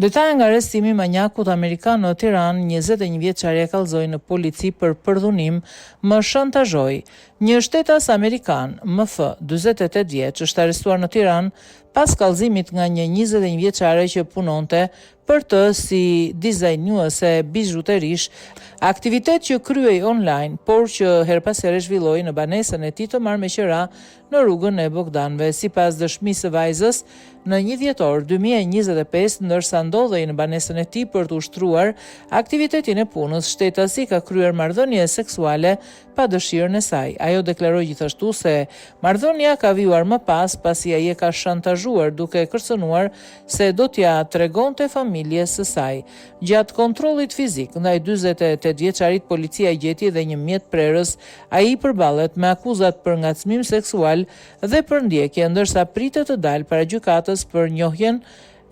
Detaje nga arrestimi i manjakut amerikan në Tiranë, 21 vjeçaria kallzoi në polici për përdhunim, më shantazhoi. Një shtetas amerikan, MF, 48 vjeç, është arrestuar në Tiranë pas kallëzimit nga një 21 vjeçare që punonte për të si dizajnuese bijuterish, aktivitet që kryej online, por që her pas here zhvilloi në banesën e tij të marrmeqëra në rrugën e Bogdanëve. Sipas dëshmisë së vajzës, në 1 dhjetor 2025, ndërsa ndodhej në banesën e tij për të ushtruar aktivitetin e punës, shtetasi ka kryer marrëdhënie seksuale pa dëshirën e saj. Ajo deklaroi gjithashtu se marrëdhënia ka vjuar më pas pasi ai e ka shantazhuar duke kërcënuar se do t'ja tregonte familjes së saj. Gjatë kontrollit fizik ndaj 48 vjeçarit, policia i gjeti edhe një mjet prerës. Ai përballet me akuzat për ngacmim seksual dhe për ndjekje, ndërsa pritet të dalë para gjykatës për njohjen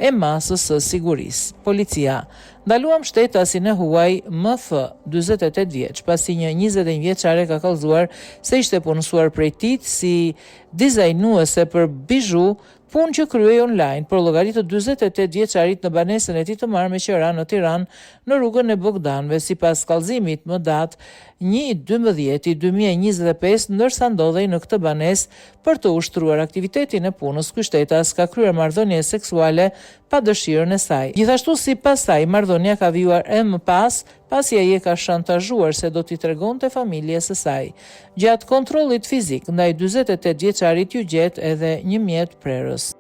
e masës së sigurisë. Policia ndaluam shtetasin e huaj MF, 48 vjeç, pasi një 21 vjeçare ka kallëzuar se ishte punësuar prej tij si dizajnuese për bizhu, punë që kryej online, por llogarit të 48 vjeçarit në banesën e tij të marrmeqëra në Tiranë, në rrugën e Bogdanëve, sipas kallëzimit më datë 1/12/2025, ndërsa ndodhej në këtë banesë për të ushtruar aktivitetin e punës. Ky shtetas ka kryer marrëdhënie seksuale pa dëshirën e saj. Gjithashtu, sipas saj, marrëdhënia ka vjuar e më pas, pasi ai e ka shantazhuar se do t'i tregonte familjes së saj. Gjatë kontrollit fizik ndaj 48 vjeçarit ju gjet edhe një mjet prerës.